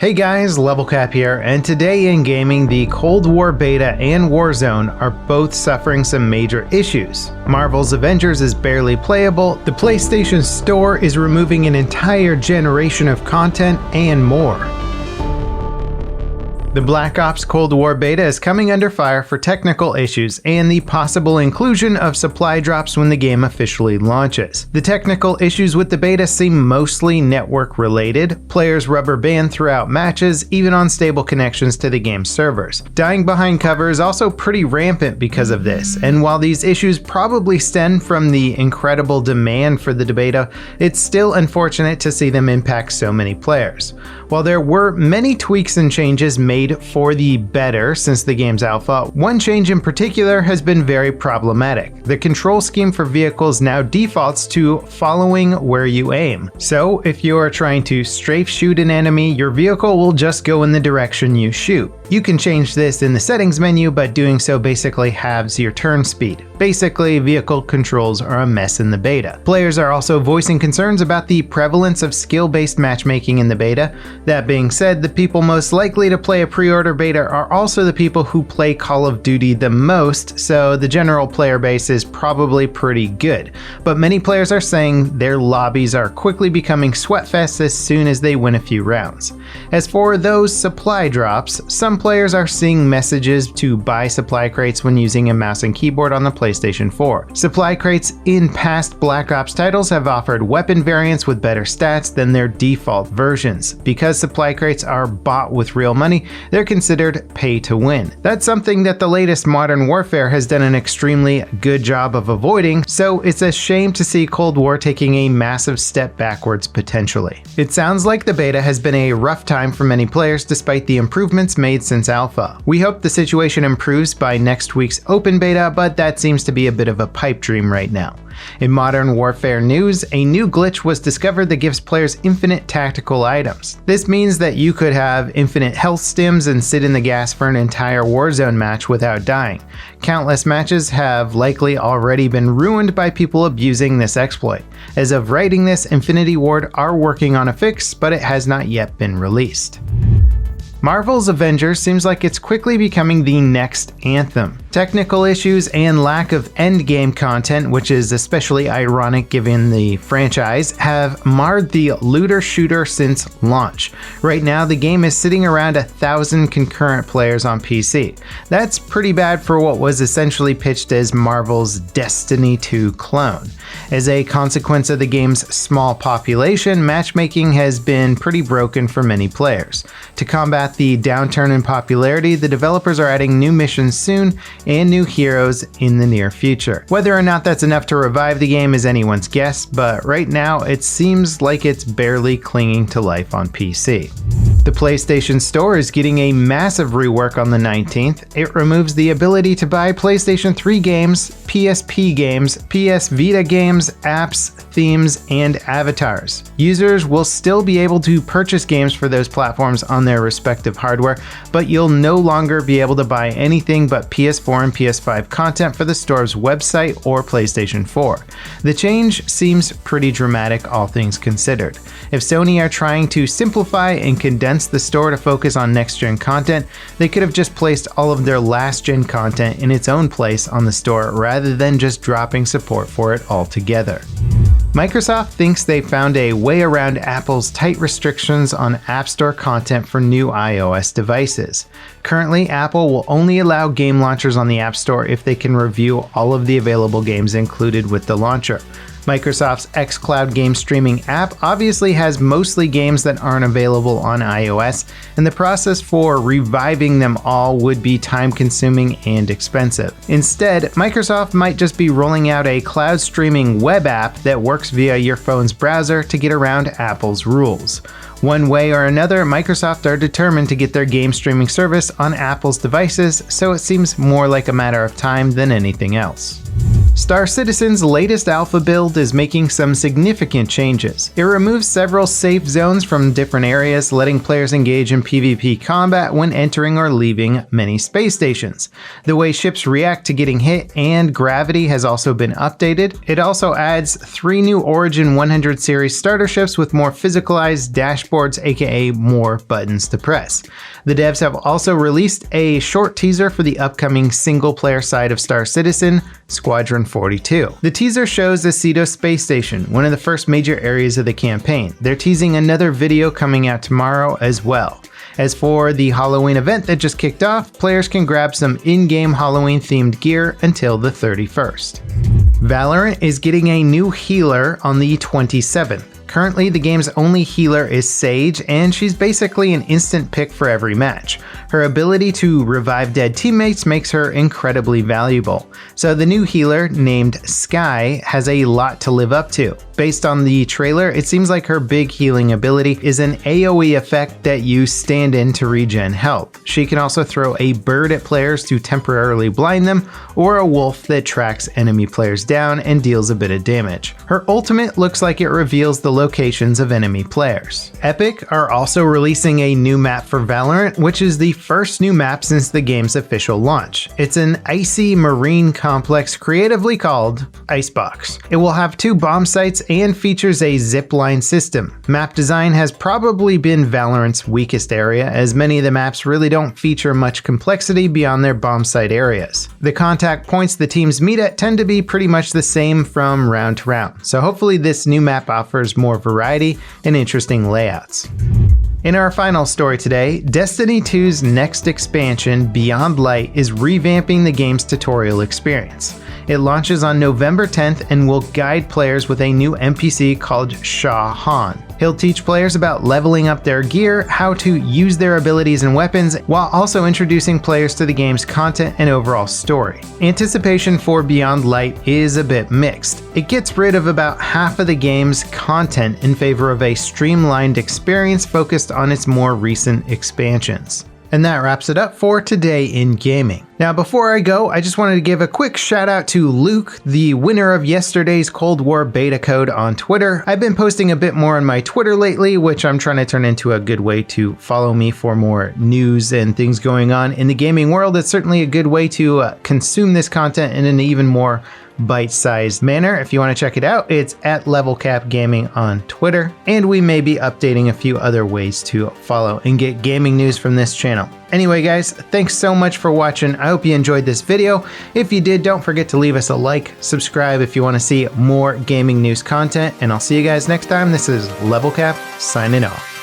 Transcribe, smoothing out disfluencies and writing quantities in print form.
Hey guys, LevelCap here, and today in gaming, the Cold War beta and Warzone are both suffering some major issues. Marvel's Avengers is barely playable, the PlayStation Store is removing an entire generation of content, and more. The Black Ops Cold War beta is coming under fire for technical issues and the possible inclusion of supply drops when the game officially launches. The technical issues with the beta seem mostly network related. Players rubber band throughout matches, even on stable connections to the game's servers. Dying behind cover is also pretty rampant because of this, and while these issues probably stem from the incredible demand for the beta, it's still unfortunate to see them impact so many players. While there were many tweaks and changes made for the better since the game's alpha, one change in particular has been very problematic. The control scheme for vehicles now defaults to following where you aim. So if you are trying to strafe shoot an enemy, your vehicle will just go in the direction you shoot. You can change this in the settings menu, but doing so basically halves your turn speed. Basically, vehicle controls are a mess in the beta. Players are also voicing concerns about the prevalence of skill-based matchmaking in the beta. That being said, the people most likely to play a pre-order beta are also the people who play Call of Duty the most, so the general player base is probably pretty good. But many players are saying their lobbies are quickly becoming sweatfests as soon as they win a few rounds. As for those supply drops, some players are seeing messages to buy supply crates when using a mouse and keyboard on the PlayStation 4. Supply crates in past Black Ops titles have offered weapon variants with better stats than their default versions. Because supply crates are bought with real money, they're considered pay to win. That's something that the latest Modern Warfare has done an extremely good job of avoiding, so it's a shame to see Cold War taking a massive step backwards potentially. It sounds like the beta has been a rough time for many players despite the improvements made since alpha. We hope the situation improves by next week's open beta, but that seems to be a bit of a pipe dream right now. In Modern Warfare news, a new glitch was discovered that gives players infinite tactical items. This means that you could have infinite health stims and sit in the gas for an entire Warzone match without dying. Countless matches have likely already been ruined by people abusing this exploit. As of writing this, Infinity Ward are working on a fix, but it has not yet been released. Marvel's Avengers seems like it's quickly becoming the next Anthem. Technical issues and lack of endgame content, which is especially ironic given the franchise, have marred the looter shooter since launch. Right now, the game is sitting around 1,000 concurrent players on PC. That's pretty bad for what was essentially pitched as Marvel's Destiny 2 clone. As a consequence of the game's small population, matchmaking has been pretty broken for many players. To combat the downturn in popularity, the developers are adding new missions soon and new heroes in the near future. Whether or not that's enough to revive the game is anyone's guess, but right now it seems like it's barely clinging to life on PC. The PlayStation Store is getting a massive rework on the 19th. It removes the ability to buy PlayStation 3 games, PSP games, PS Vita games, apps, themes, and avatars. Users will still be able to purchase games for those platforms on their respective hardware, but you'll no longer be able to buy anything but PS4 and PS5 content for the store's website or PlayStation 4. The change seems pretty dramatic, all things considered. If Sony are trying to simplify and condense the store to focus on next-gen content, they could have just placed all of their last-gen content in its own place on the store rather than just dropping support for it altogether. Microsoft thinks they found a way around Apple's tight restrictions on App Store content for new iOS devices. Currently, Apple will only allow game launchers on the App Store if they can review all of the available games included with the launcher. Microsoft's XCloud game streaming app obviously has mostly games that aren't available on iOS, and the process for reviving them all would be time-consuming and expensive. Instead, Microsoft might just be rolling out a cloud streaming web app that works via your phone's browser to get around Apple's rules. One way or another, Microsoft are determined to get their game streaming service on Apple's devices, so it seems more like a matter of time than anything else. Star Citizen's latest alpha build is making some significant changes. It removes several safe zones from different areas, letting players engage in PvP combat when entering or leaving many space stations. The way ships react to getting hit and gravity has also been updated. It also adds 3 new Origin 100 series starter ships with more physicalized dashboards, aka more buttons to press. The devs have also released a short teaser for the upcoming single-player side of Star Citizen, Squadron 42. The teaser shows the Cedo space station, one of the first major areas of the campaign. They're teasing another video coming out tomorrow as well. As for the Halloween event that just kicked off, players can grab some in-game Halloween-themed gear until the 31st. Valorant is getting a new healer on the 27th. Currently, the game's only healer is Sage, and she's basically an instant pick for every match. Her ability to revive dead teammates makes her incredibly valuable. So the new healer, named Sky, has a lot to live up to. Based on the trailer, it seems like her big healing ability is an AoE effect that you stand in to regen health. She can also throw a bird at players to temporarily blind them, or a wolf that tracks enemy players down and deals a bit of damage. Her ultimate looks like it reveals the locations of enemy players. Epic are also releasing a new map for Valorant, which is the first new map since the game's official launch. It's an icy marine complex creatively called Icebox. It will have 2 bomb sites and features a zipline system. Map design has probably been Valorant's weakest area, as many of the maps really don't feature much complexity beyond their bomb site areas. The contact points the teams meet at tend to be pretty much the same from round to round, so hopefully this new map offers more variety and interesting layouts. In our final story today, Destiny 2's next expansion, Beyond Light, is revamping the game's tutorial experience. It launches on November 10th and will guide players with a new NPC called Shah Han. He'll teach players about leveling up their gear, how to use their abilities and weapons, while also introducing players to the game's content and overall story. Anticipation for Beyond Light is a bit mixed. It gets rid of about half of the game's content in favor of a streamlined experience focused on its more recent expansions. And that wraps it up for today in gaming. Now, before I go, I just wanted to give a quick shout out to Luke, the winner of yesterday's Cold War beta code on Twitter. I've been posting a bit more on my Twitter lately, which I'm trying to turn into a good way to follow me for more news and things going on in the gaming world. It's certainly a good way to consume this content in an even more bite-sized manner. If you want to check it out, it's at LevelCapGaming on Twitter, and we may be updating a few other ways to follow and get gaming news from this channel. Anyway guys, thanks so much for watching. I hope you enjoyed this video. If you did, don't forget to leave us a like, subscribe if you want to see more gaming news content, and I'll see you guys next time. This is LevelCap signing off.